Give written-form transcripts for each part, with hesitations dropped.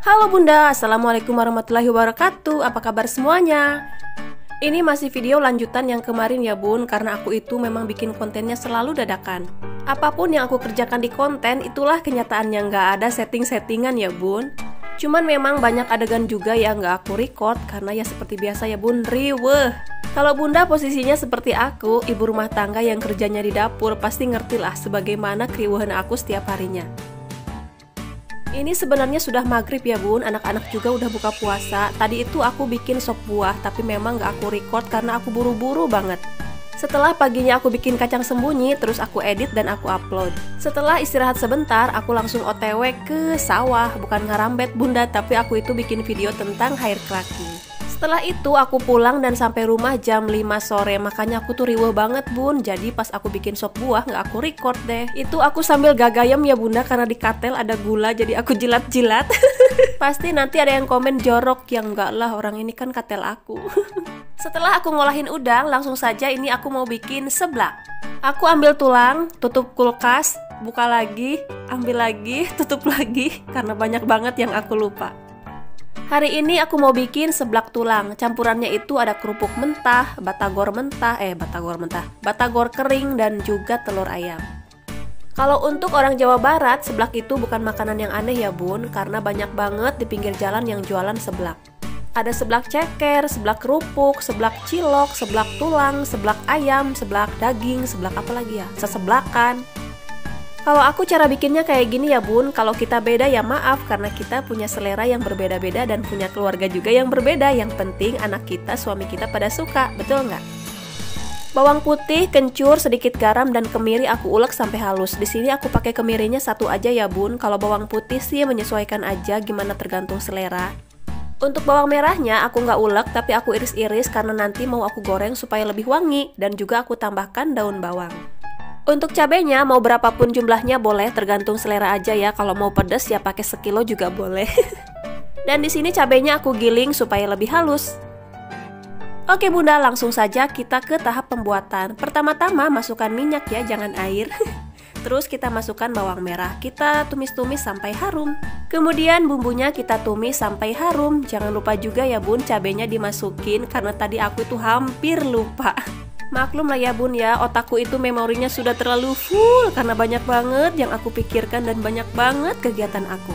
Halo Bunda, Assalamualaikum warahmatullahi wabarakatuh. Apa kabar semuanya? Ini masih video lanjutan yang kemarin ya Bun, karena aku itu memang bikin kontennya selalu dadakan. Apapun yang aku kerjakan di konten, itulah kenyataannya, nggak ada setting-settingan ya Bun. Cuman memang banyak adegan juga yang nggak aku record, karena ya seperti biasa ya Bun, riweh. Kalau Bunda posisinya seperti aku, ibu rumah tangga yang kerjanya di dapur, pasti ngertilah sebagaimana keriuhan aku setiap harinya. Ini sebenarnya sudah maghrib ya Bun, anak-anak juga udah buka puasa. Tadi itu aku bikin sop buah, tapi memang gak aku record karena aku buru-buru banget. Setelah paginya aku bikin kacang sembunyi, terus aku edit dan aku upload. Setelah istirahat sebentar, aku langsung OTW ke sawah. Bukan ngarambet Bunda, tapi aku itu bikin video tentang hair cracking. Setelah itu aku pulang dan sampai rumah jam 5 sore. Makanya aku tuh riweh banget Bun. Jadi pas aku bikin sop buah gak aku record deh. Itu aku sambil gagayam ya Bunda, karena di katel ada gula, jadi aku jilat-jilat. Pasti nanti ada yang komen jorok. Ya enggak lah, orang ini kan katel aku. Setelah aku ngolahin udang, langsung saja ini aku mau bikin seblak. Aku ambil tulang, tutup kulkas, buka lagi, ambil lagi, tutup lagi, karena banyak banget yang aku lupa. Hari ini aku mau bikin seblak tulang. Campurannya itu ada kerupuk mentah, batagor kering, dan juga telur ayam. Kalau untuk orang Jawa Barat, seblak itu bukan makanan yang aneh ya Bun, karena banyak banget di pinggir jalan yang jualan seblak. Ada seblak ceker, seblak kerupuk, seblak cilok, seblak tulang, seblak ayam, seblak daging, seblak apa lagi ya? Seseblakan. Kalau aku cara bikinnya kayak gini ya Bun, kalau kita beda ya maaf, karena kita punya selera yang berbeda-beda dan punya keluarga juga yang berbeda. Yang penting anak kita, suami kita pada suka, betul nggak? Bawang putih, kencur, sedikit garam, dan kemiri aku ulek sampai halus. Di sini aku pakai kemirinya satu aja ya Bun. Kalau bawang putih sih menyesuaikan aja, gimana tergantung selera. Untuk bawang merahnya aku nggak ulek, tapi aku iris-iris karena nanti mau aku goreng supaya lebih wangi, dan juga aku tambahkan daun bawang. Untuk cabenya mau berapapun jumlahnya boleh, tergantung selera aja ya. Kalau mau pedas ya pakai sekilo juga boleh. Dan di sini cabenya aku giling supaya lebih halus. Oke Bunda, langsung saja kita ke tahap pembuatan. Pertama-tama masukkan minyak ya, jangan air. Terus kita masukkan bawang merah, kita tumis-tumis sampai harum. Kemudian bumbunya kita tumis sampai harum. Jangan lupa juga ya Bun, cabenya dimasukin karena tadi aku itu hampir lupa. Maklum lah ya Bun ya, otakku itu memorinya sudah terlalu full karena banyak banget yang aku pikirkan dan banyak banget kegiatan aku.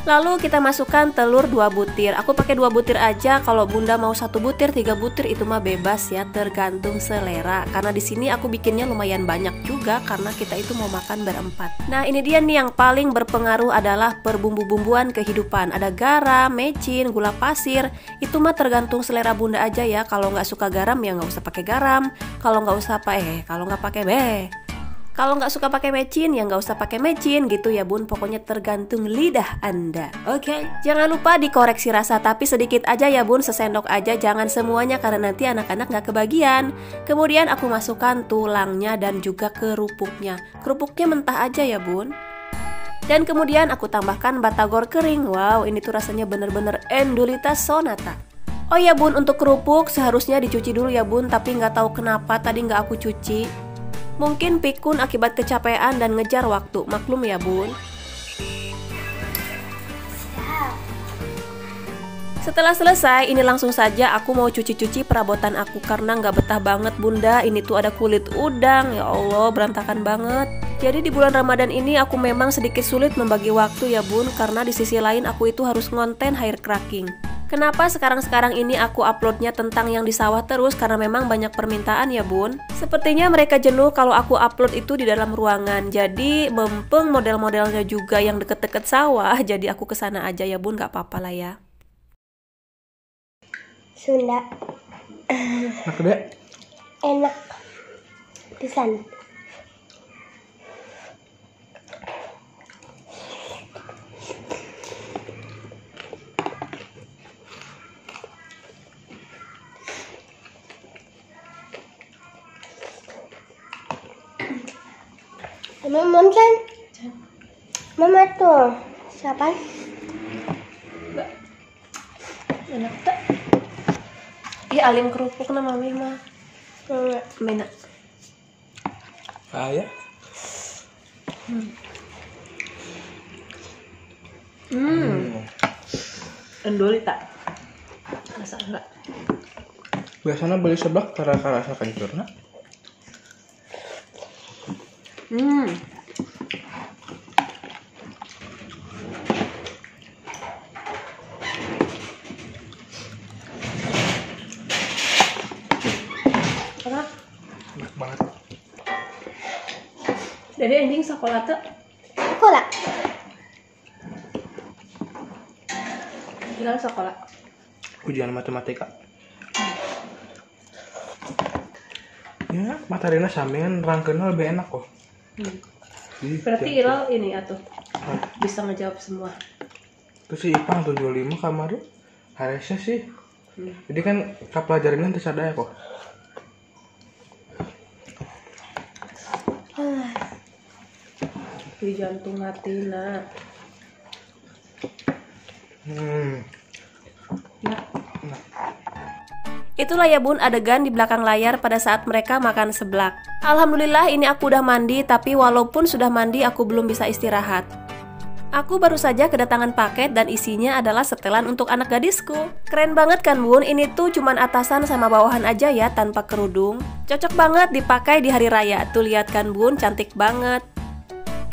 Lalu kita masukkan telur 2 butir. Aku pakai 2 butir aja. Kalau Bunda mau 1 butir, 3 butir itu mah bebas ya, tergantung selera. Karena di sini aku bikinnya lumayan banyak juga karena kita itu mau makan berempat. Nah, ini dia nih yang paling berpengaruh adalah perbumbu-bumbuan kehidupan. Ada garam, mecin, gula pasir. Itu mah tergantung selera Bunda aja ya. Kalau nggak suka garam ya nggak usah pakai garam. Kalau nggak suka pakai mecin ya nggak usah pakai mecin gitu ya Bun. Pokoknya tergantung lidah Anda. Oke. Jangan lupa dikoreksi rasa, tapi sedikit aja ya Bun, sesendok aja, jangan semuanya karena nanti anak-anak nggak kebagian. Kemudian aku masukkan tulangnya dan juga kerupuknya. Kerupuknya mentah aja ya Bun. Dan kemudian aku tambahkan batagor kering. Wow, ini tuh rasanya bener-bener endulita sonata. Oh ya Bun, untuk kerupuk seharusnya dicuci dulu ya Bun, tapi nggak tahu kenapa tadi nggak aku cuci. Mungkin pikun akibat kecapean dan ngejar waktu, maklum ya Bun. Setelah selesai, ini langsung saja aku mau cuci-cuci perabotan aku karena nggak betah banget Bunda. Ini tuh ada kulit udang, ya Allah berantakan banget. Jadi di bulan Ramadan ini aku memang sedikit sulit membagi waktu ya Bun, karena di sisi lain aku itu harus ngonten hair cracking. Kenapa sekarang-sekarang ini aku uploadnya tentang yang di sawah terus? Karena memang banyak permintaan ya Bun. Sepertinya mereka jenuh kalau aku upload itu di dalam ruangan. Jadi mumpung model-modelnya juga yang deket-deket sawah, jadi aku kesana aja ya Bun, gak apa-apa lah ya. Sunda. Enak deh. Enak pisan. Mama kan? Mama tuh siapa? Enak tak? Ih, alim kerupuk na mami mah. Mina. Ah ya. Endoli tak? Rasa enggak? Biasanya beli seblak karena rasa kencurna. Enak banget. Jadi anjing sekolah tuh Sekolah. bilang sekolah. Ujian matematika. Ya, materina samian rangkeuna lebih enak kok. Berarti Ilal ini atuh bisa ngejawab semua. Terus si Ipang 75 kemarin harusnya sih. Jadi kan kapelajaran nanti sadaya kok. Di jantung hatina. Itulah ya bun adegan di belakang layar pada saat mereka makan seblak. Alhamdulillah ini aku udah mandi, tapi walaupun sudah mandi aku belum bisa istirahat. Aku baru saja kedatangan paket dan isinya adalah setelan untuk anak gadisku. Keren banget kan bun, ini tuh cuman atasan sama bawahan aja ya tanpa kerudung. Cocok banget dipakai di hari raya, tuh lihat kan bun, cantik banget.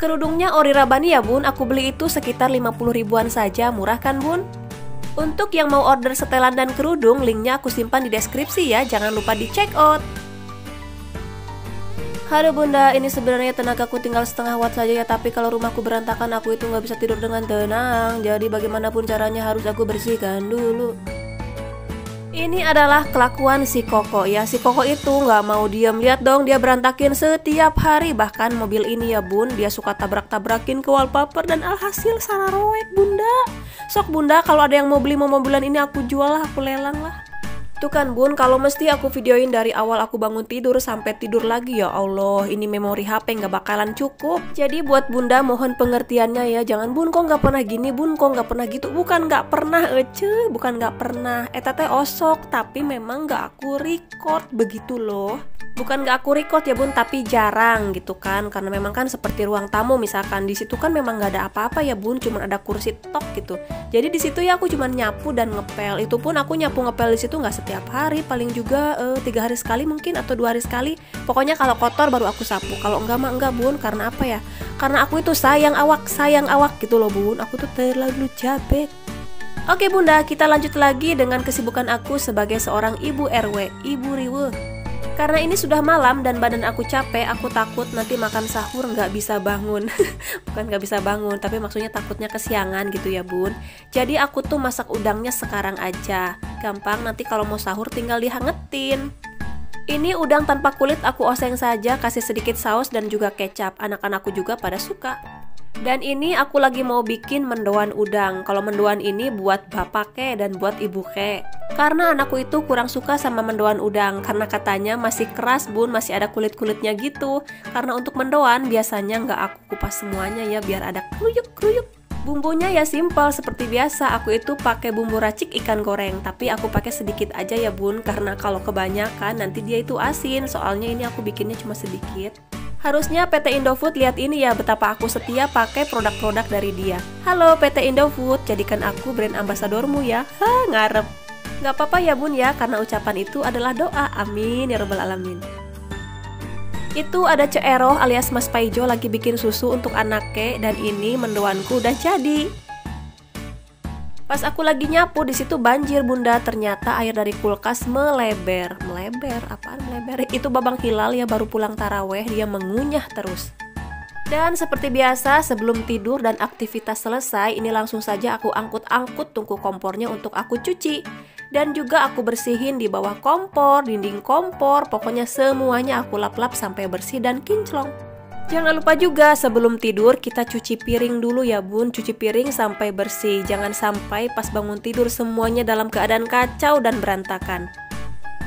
Kerudungnya ori Rabani ya bun, aku beli itu sekitar 50 ribuan saja, murah kan bun? Untuk yang mau order setelan dan kerudung, linknya aku simpan di deskripsi ya, jangan lupa di check out. Halo bunda, ini sebenarnya tenagaku tinggal setengah watt saja ya, tapi kalau rumahku berantakan aku itu nggak bisa tidur dengan tenang. Jadi bagaimanapun caranya harus aku bersihkan dulu. Ini adalah kelakuan si Koko ya. Si Koko itu nggak mau diam, lihat dong dia berantakin setiap hari. Bahkan mobil ini ya bun, dia suka tabrak-tabrakin ke wallpaper dan alhasil sararoek bunda. Sok bunda, kalau ada yang mau beli mobilan ini aku jual lah, aku lelang lah. Tuh kan bun, kalau mesti aku videoin dari awal aku bangun tidur sampai tidur lagi, ya Allah, ini memori HP nggak bakalan cukup. Jadi buat bunda mohon pengertiannya ya, jangan bun kok nggak pernah gini, bun kok nggak pernah gitu. Bukan nggak pernah bukan nggak pernah, tete osok, tapi memang nggak aku record begitu loh. Bukan nggak aku record ya bun, tapi jarang gitu kan, karena memang kan seperti ruang tamu misalkan, di situ kan memang nggak ada apa-apa ya bun, cuman ada kursi tok gitu. Jadi di situ ya aku cuman nyapu dan ngepel, itu pun aku nyapu ngepel di situ nggak setiap hari, paling juga 3 hari sekali mungkin atau 2 hari sekali. Pokoknya kalau kotor baru aku sapu, kalau enggak mah enggak bun. Karena apa ya? Karena aku itu sayang awak gitu loh bun, aku tuh terlalu capek. Oke bunda, kita lanjut lagi dengan kesibukan aku sebagai seorang ibu RW, ibu riwe. Karena ini sudah malam dan badan aku capek, aku takut nanti makan sahur nggak bisa bangun. Bukan nggak bisa bangun, tapi maksudnya takutnya kesiangan gitu ya bun. Jadi aku tuh masak udangnya sekarang aja. Gampang, nanti kalau mau sahur tinggal dihangetin. Ini udang tanpa kulit aku oseng saja, kasih sedikit saus dan juga kecap. Anak-anakku juga pada suka. Dan ini aku lagi mau bikin mendoan udang. Kalau mendoan ini buat bapak ke dan buat ibu ke. Karena anakku itu kurang suka sama mendoan udang, karena katanya masih keras bun, masih ada kulit-kulitnya gitu. Karena untuk mendoan biasanya nggak aku kupas semuanya ya, biar ada kruyuk-kruyuk. Bumbunya ya simpel seperti biasa, aku itu pakai bumbu racik ikan goreng, tapi aku pakai sedikit aja ya bun, karena kalau kebanyakan nanti dia itu asin. Soalnya ini aku bikinnya cuma sedikit. Harusnya PT Indofood lihat ini ya, betapa aku setia pakai produk-produk dari dia. Halo PT Indofood, jadikan aku brand ambasadormu ya. Ngarep. Gak apa-apa ya bun ya, karena ucapan itu adalah doa. Amin ya rabbal alamin. Itu ada Cek Eroh alias Mas Paijo lagi bikin susu untuk anaknya, dan ini mendoanku udah jadi. Pas aku lagi nyapu di situ banjir bunda, ternyata air dari kulkas meleber. Apaan meleber? Itu Babang Hilal ya baru pulang taraweh, dia mengunyah terus. Dan seperti biasa sebelum tidur dan aktivitas selesai, ini langsung saja aku angkut-angkut tungku kompornya untuk aku cuci. Dan juga aku bersihin di bawah kompor, dinding kompor, pokoknya semuanya aku lap-lap sampai bersih dan kinclong. Jangan lupa juga sebelum tidur kita cuci piring dulu ya bun, cuci piring sampai bersih. Jangan sampai pas bangun tidur semuanya dalam keadaan kacau dan berantakan.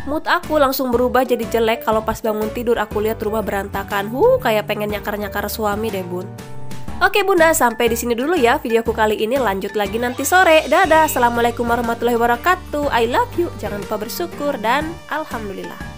Mood aku langsung berubah jadi jelek kalau pas bangun tidur aku lihat rumah berantakan. Kayak pengen nyakar-nyakar suami deh bun. Oke bunda, sampai di sini dulu ya videoku kali ini, lanjut lagi nanti sore. Dadah, assalamualaikum warahmatullahi wabarakatuh. I love you. Jangan lupa bersyukur dan alhamdulillah.